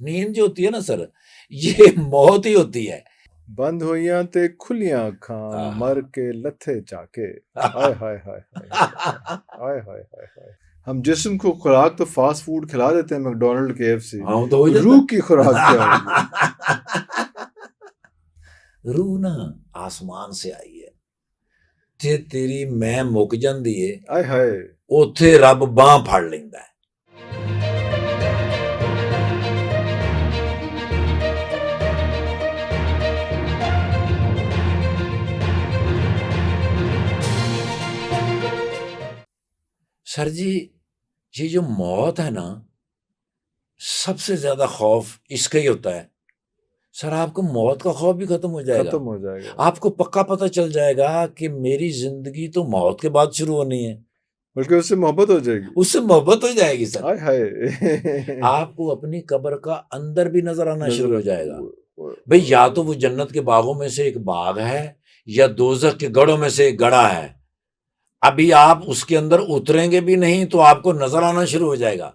نیند جو ہوتی ہے نا سر یہ موت ہی ہوتی ہے. بند ہوئیاں تے کھلیاں اکھاں مر کے لتھے چاکے. ہائے ہائے ہائے ہائے ہائے ہائے. ہم جسم کو خوراک تو فاسٹ فوڈ کھلا دیتے ہیں میکڈونلڈ کے ایف سی, روح کی خوراک کیا ہوگی؟ روح نا آسمان سے آئی ہے تے تیری میں مک جاندی ہے ہائے ہائے اوتھے رب باں پھڑ لیندا ہے. سر جی یہ جو موت ہے نا سب سے زیادہ خوف اس کا ہی ہوتا ہے. سر آپ کو موت کا خوف بھی ختم ہو جائے گا, ختم ہو جائے گا. آپ کو پکا پتہ چل جائے گا کہ میری زندگی تو موت کے بعد شروع ہونی ہے, بلکہ اس سے محبت ہو جائے گی. اس سے محبت ہو جائے گی سر. ہائے ہائے. آپ کو اپنی قبر کا اندر بھی نظر آنا شروع ہو جائے گا. نظر بھئی یا تو وہ جنت کے باغوں میں سے ایک باغ ہے یا دوزخ کے گڑھوں میں سے ایک گڑھا ہے. ابھی آپ اس کے اندر اتریں گے بھی نہیں تو آپ کو نظر آنا شروع ہو جائے گا.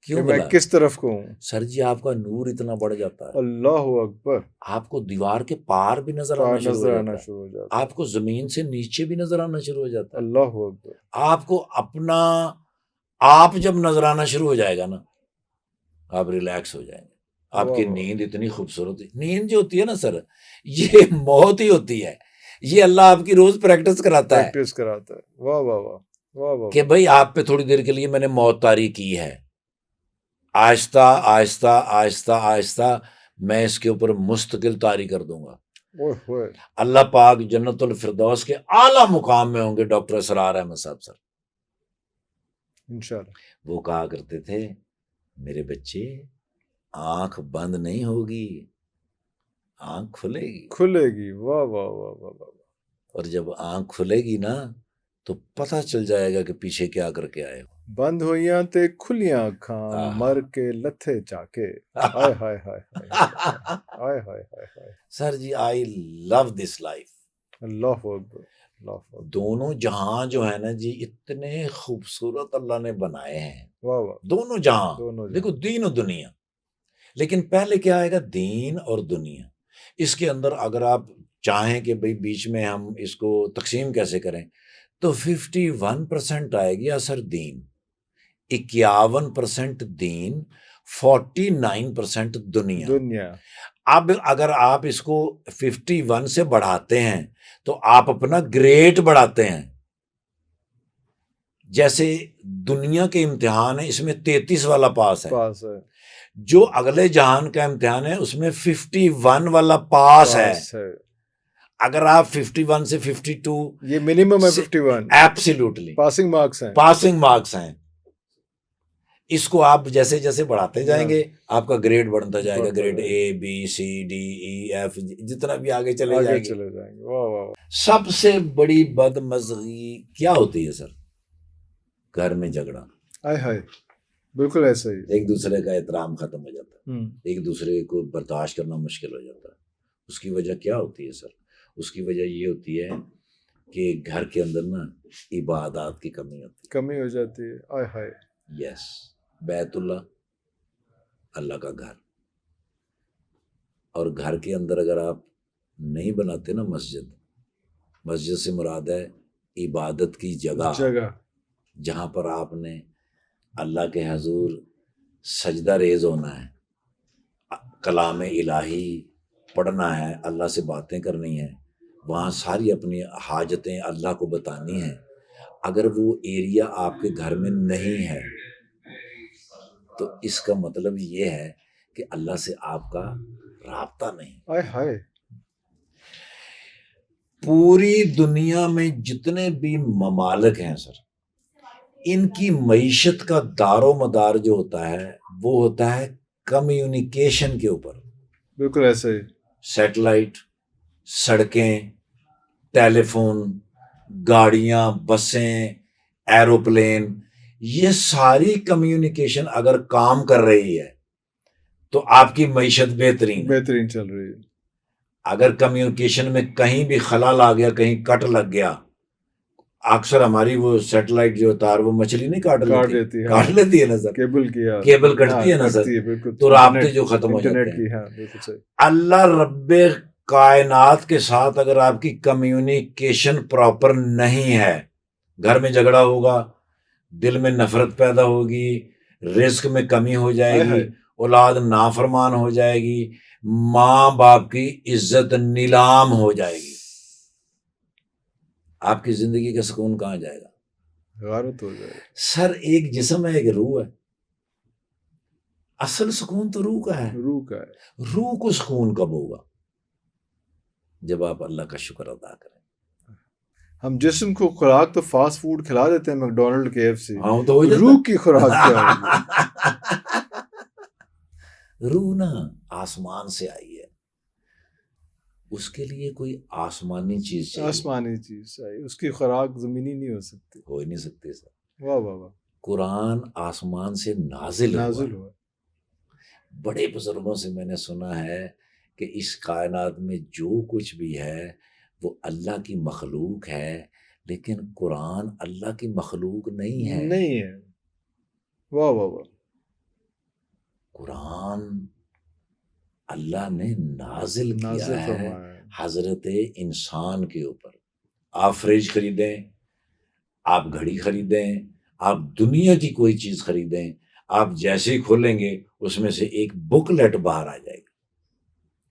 کہ کیوں میں بلا کس طرف کو ہوں. سر جی آپ کا نور اتنا بڑھ جاتا ہے, اللہ اکبر, آپ کو دیوار کے پار بھی نظر پار آنا شروع نظر ہو آنا جاتا ہے, شروع ہو جاتا ہے. آپ کو زمین سے نیچے بھی نظر آنا شروع ہو جاتا ہے. اللہ اکبر. آپ کو اپنا آپ جب نظر آنا شروع ہو جائے گا نا آپ ریلیکس ہو جائیں گے. آپ کی نیند اتنی خوبصورت ہے. نیند جو ہوتی ہے نا سر یہ موت ہی ہوتی ہے. یہ اللہ آپ کی روز پریکٹس کراتا ہے, پریکٹس کراتا ہے. واہ واہ واہ واہ واہ. کہ بھئی آپ پہ تھوڑی دیر کے لیے میں نے موت طاری کی ہے, آہستہ آہستہ آہستہ آہستہ میں اس کے اوپر مستقل طاری کر دوں گا. اللہ پاک جنت الفردوس کے اعلیٰ مقام میں ہوں گے ڈاکٹر اسرار احمد صاحب سر. انشاءاللہ. وہ کہا کرتے تھے میرے بچے آنکھ بند نہیں ہوگی, آنکھ کھلے گی. کھلے گی. واہ واہ واہ واہ واہ. اور جب آنکھ کھلے گی نا تو پتہ چل جائے گا کہ پیچھے کیا کر کے آئے ہو. بند ہوئیاں تے کھلیاں اکھاں مر کے لتھے چاکے. ہائے ہائے ہائے ہائے ہائے ہائے. سر جی آئی لو دس لائف. اللہ اکبر. اللہ اکبر. دونوں جہاں جو ہے نا جی اتنے خوبصورت اللہ نے بنائے ہیں. واہ واہ. دونوں جہاں دیکھو دین و دنیا, لیکن پہلے کیا آئے گا دین اور دنیا. اس کے اندر اگر آپ چاہیں کہ بھئی بیچ میں ہم اس کو تقسیم کیسے کریں تو 51% آئے گی اثر دین, 51% دین, 49% دنیا. اب اگر آپ اس کو 51 سے بڑھاتے ہیں تو آپ اپنا گریڈ بڑھاتے ہیں. جیسے دنیا کے امتحان ہے اس میں 33 والا پاس ہے, جو اگلے جہان کا امتحان ہے اس میں 51 والا پاس ہے. اگر آپ 51 سے 52 یہ منیمم ہے 51. ایبسلیوٹلی پاسنگ مارکس ہیں. پاسنگ مارکس ہیں. اس کو آپ جیسے جیسے بڑھاتے جائیں گے آپ کا گریڈ بڑھتا جائے گا. Grade A B C D E F جتنا بھی آگے چلے جائیں گے. سب سے بڑی بدمزگی کیا ہوتی ہے سر؟ گھر میں جھگڑا. بالکل ایسا ہی. ایک دوسرے کا احترام ختم ہو جاتا ہے, ایک دوسرے کو برداشت کرنا مشکل ہو جاتا ہے. اس کی وجہ کیا ہوتی ہے سر؟ اس کی وجہ یہ ہوتی ہے کہ گھر کے اندر نا عبادات کی کمی ہو جاتی ہے. یس, بیت اللہ اللہ کا گھر, اور گھر کے اندر اگر آپ نہیں بناتے نا مسجد سے مراد ہے عبادت کی جگہ, جہاں پر آپ نے اللہ کے حضور سجدہ ریز ہونا ہے, کلام الہی پڑھنا ہے, اللہ سے باتیں کرنی ہیں, وہاں ساری اپنی حاجتیں اللہ کو بتانی ہیں. اگر وہ ایریا آپ کے گھر میں نہیں ہے تو اس کا مطلب یہ ہے کہ اللہ سے آپ کا رابطہ نہیں. پوری دنیا میں جتنے بھی ممالک ہیں سر, ان کی معیشت کا دار و مدار جو ہوتا ہے وہ ہوتا ہے کمیونیکیشن کے اوپر. بالکل ایسے ہی. سیٹلائٹ, سڑکیں, ٹیلی فون, گاڑیاں, بسیں, ایروپلین, یہ ساری کمیونیکیشن اگر کام کر رہی ہے تو آپ کی معیشت بہترین چل رہی ہے. اگر کمیونیکیشن میں کہیں بھی خلل آ گیا, کہیں کٹ لگ گیا, اکثر ہماری وہ سیٹلائٹ جو تار وہ مچھلی نہیں کاٹ لیتی ہے، کاٹ لیتی ہے نا سر، کیبل کٹتی ہے نا سر، تو رابطے جو ختم ہو جاتے ہیں۔ اللہ رب کائنات کے ساتھ اگر آپ کی کمیونیکیشن پراپر نہیں ہے، گھر میں جھگڑا ہوگا، دل میں نفرت پیدا ہوگی، رزق میں کمی ہو جائے گی، اولاد نافرمان ہو جائے گی، ماں باپ کی عزت نیلام ہو جائے گی، آپ کی زندگی کا سکون کہاں جائے گا؟ غارت ہو جائے گا۔ سر ایک جسم ہے، ایک روح ہے، اصل سکون تو روح کا ہے، روح کا ہے۔ روح کو سکون کب ہوگا؟ جب آپ اللہ کا شکر ادا کریں۔ ہم جسم کو خوراک تو فاسٹ فوڈ کھلا دیتے ہیں، میک ڈونلڈ KFC، ہاں تو روح کی خوراک کیا ہوگی؟ روح نا آسمان سے آئی ہے، اس کے لیے کوئی آسمانی چیز چاہیے، آسمانی چیز چاہیے، اس کی خوراک زمینی نہیں ہو سکتی، ہو ہی نہیں سکتے سر۔ واہ واہ واہ۔ قرآن آسمان سے نازل ہوا۔ بڑے بزرگوں سے میں نے سنا ہے کہ اس کائنات میں جو کچھ بھی ہے وہ اللہ کی مخلوق ہے، لیکن قرآن اللہ کی مخلوق نہیں ہے۔ واہ واہ واہ۔ قرآن اللہ نے نازل کیا ہے حضرت انسان کے اوپر۔ آپ فریج خریدیں، آپ گھڑی خریدیں، آپ دنیا کی کوئی چیز خریدیں، آپ جیسے ہی کھولیں گے اس میں سے ایک بک لیٹ باہر آ جائے گی،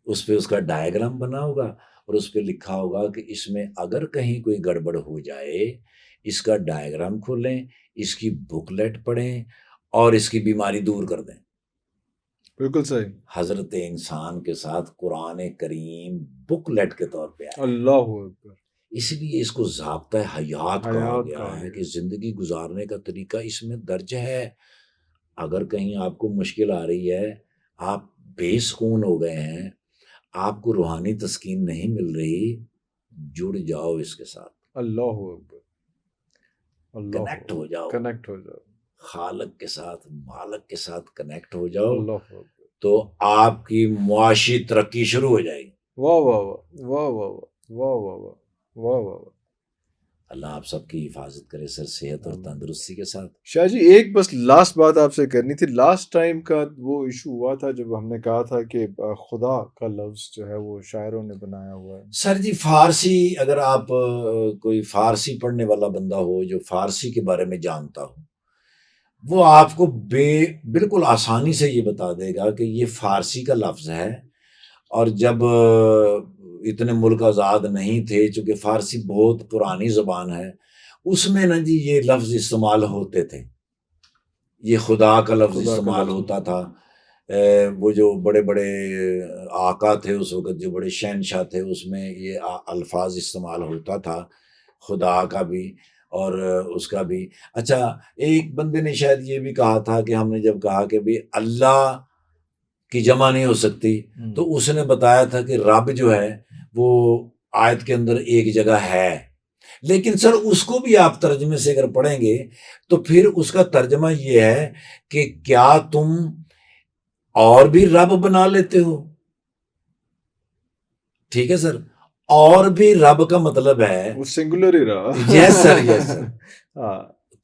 اس پہ اس کا ڈائیگرام بنا ہوگا اور اس پہ لکھا ہوگا کہ اس میں اگر کہیں کوئی گڑبڑ ہو جائے اس کا ڈائیگرام کھولیں، اس کی بک لیٹ پڑھیں اور اس کی بیماری دور کر دیں۔ بالکل صحیح۔ حضرت انسان کے ساتھ قرآن کریم بک لیٹ کے طور پہ آیا، اللہ اکبر۔ اس لیے اس کو ضابطہ حیات کہا گیا ہے کہ زندگی گزارنے کا طریقہ اس میں درج ہے۔ اگر کہیں آپ کو مشکل آ رہی ہے، آپ بے سکون ہو گئے ہیں، آپ کو روحانی تسکین نہیں مل رہی، جڑ جاؤ اس کے ساتھ، اللہ اکبر، کنیکٹ ہو جاؤ، خالق کے ساتھ، مالک کے ساتھ کنیکٹ ہو جاؤ، تو آپ کی معاشی ترقی شروع ہو جائے گی۔ واہ واہ واہ واہ واہ واہ واہ واہ واہ واہ۔ اللہ آپ سب کی حفاظت کرے سر، صحت اور تندرستی کے ساتھ۔ شاہ جی ایک بس لاسٹ بات آپ سے کرنی تھی، لاسٹ ٹائم کا وہ ایشو ہوا تھا جب ہم نے کہا تھا کہ خدا کا لفظ جو ہے وہ شاعروں نے بنایا ہوا ہے۔ سر جی فارسی، اگر آپ کوئی فارسی پڑھنے والا بندہ ہو جو فارسی کے بارے میں جانتا ہو، وہ آپ کو بالکل آسانی سے یہ بتا دے گا کہ یہ فارسی کا لفظ ہے، اور جب اتنے ملک آزاد نہیں تھے، چونکہ فارسی بہت پرانی زبان ہے، اس میں نا جی یہ لفظ استعمال ہوتے تھے، یہ خدا کا لفظ استعمال ہوتا تھا۔ وہ جو بڑے بڑے آقا تھے اس وقت، جو بڑے شہنشاہ تھے، اس میں یہ الفاظ استعمال ہوتا تھا، خدا کا بھی اور اس کا بھی۔ اچھا ایک بندے نے شاید یہ بھی کہا تھا کہ ہم نے جب کہا کہ بھی اللہ کی جمع نہیں ہو سکتی، تو اس نے بتایا تھا کہ رب جو ہے وہ آیت کے اندر ایک جگہ ہے، لیکن سر اس کو بھی آپ ترجمے سے اگر پڑھیں گے تو پھر اس کا ترجمہ یہ ہے کہ کیا تم اور بھی رب بنا لیتے ہو؟ ٹھیک ہے سر، اور بھی رب کا مطلب ہے وہ سنگولر ہی رہا۔ یس سر، یس سر۔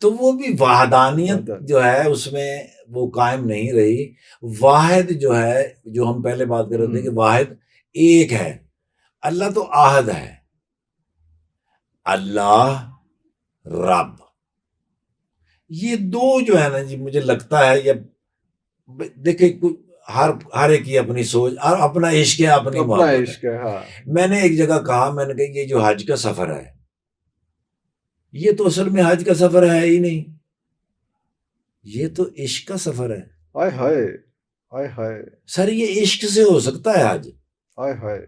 تو وہ بھی وحدانیت جو ہے اس میں وہ قائم نہیں رہی۔ واحد جو ہے، جو ہم پہلے بات کر رہے تھے کہ واحد ایک ہے، اللہ تو احد ہے، اللہ رب، یہ دو جو ہے نا جی مجھے لگتا ہے، یا دیکھیں ہر ایک کی اپنی سوچ اور اپنا عشق ہے، اپنی محبت ہے۔ میں نے ایک جگہ کہا، میں نے کہا یہ جو حج کا سفر ہے یہ تو اصل میں حج کا سفر ہے ہی نہیں، یہ تو عشق کا سفر ہے۔ ہائے ہائے ہائے ہائے سر یہ عشق سے ہو سکتا ہے حج، ہائے ہائے،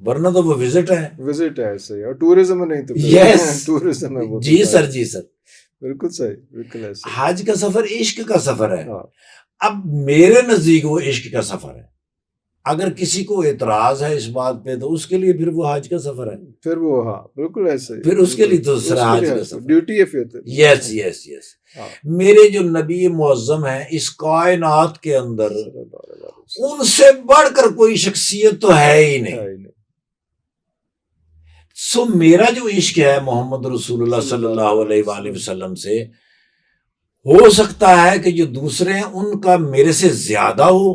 ورنہ تو وہ وزٹ ہے، وزٹ ہے ایسے، اور ٹورزم نہیں تو یس ٹورزم ہے وہ۔ جی سر، جی سر، بالکل صحیح، بالکل ایسے۔ حج کا سفر عشق کا سفر ہے۔ اب میرے نزدیک وہ عشق کا سفر ہے، اگر کسی کو اعتراض ہے اس بات پہ تو اس کے لیے پھر وہ حج کا سفر ہے، پھر وہ ہاں بالکل ایسے ہی، پھر اس کے لیے تو سر حج کا سفر، ڈیوٹی ہے پھر۔ یس یس یس۔ میرے جو نبی معظم ہیں اس کائنات کے اندر، ان سے بڑھ کر کوئی شخصیت تو ہے ہی نہیں۔ سو میرا جو عشق ہے محمد رسول اللہ صلی اللہ علیہ وآلہ وسلم سے، ہو سکتا ہے کہ جو دوسرے ہیں ان کا میرے سے زیادہ ہو،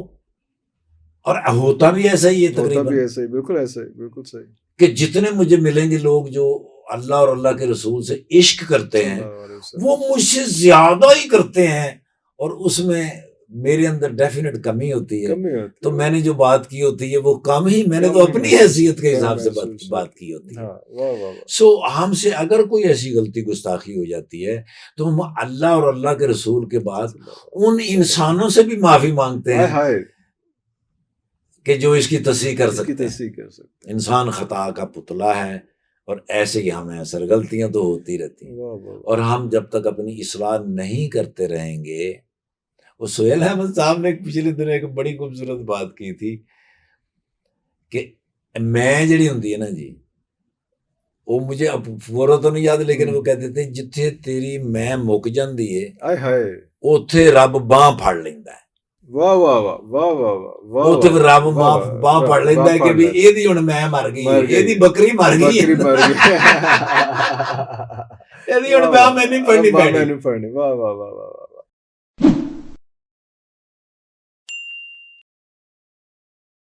اور ہوتا بھی ایسا ہی ہے تقریباً، ایسا ہی، بالکل ایسا ہی، بالکل صحیح، کہ جتنے مجھے ملیں گے لوگ جو اللہ اور اللہ کے رسول سے عشق کرتے ہیں وہ مجھ سے زیادہ ہی کرتے ہیں، اور اس میں میرے اندر ڈیفینیٹ کمی ہوتی ہے، تو میں نے جو بات کی ہوتی ہے وہ کم ہی، میں نے تو اپنی حیثیت کے حساب سے بات کی ہوتی ہے۔ سو ہم سے اگر کوئی ایسی غلطی گستاخی ہو جاتی ہے تو ہم اللہ اور اللہ کے رسول کے بعد ان انسانوں سے بھی معافی مانگتے ہیں کہ جو اس کی تصحیح کر سکتے ہیں۔ انسان خطا کا پتلا ہے، اور ایسے ہی ہمیں اثر غلطیاں تو ہوتی رہتی ہیں، اور ہم جب تک اپنی اصلاح نہیں کرتے رہیں گے۔ وہ سہیل احمد صاحب نے پچھلے دنوں ایک بڑی خوبصورت بات کی تھی کہ میں جڑی ہوندی ہے نا جی، وہ مجھے اب پورا تو نہیں یاد، لیکن وہ کہتے تھے جتھے تیری میں مک جاندی ہے اوتھے رب باں پھڑ لیندا ہے۔ واہ واہ واہ واہ واہ واہ، اوتھے رب باں پھڑ لیندا ہے کہ بھی ایدی ہن میں مر گئی، ایدی بکری مر گئی، ایدی ہن باں میں نہیں پھڑنی پیਣੀ۔ واہ واہ واہ واہ،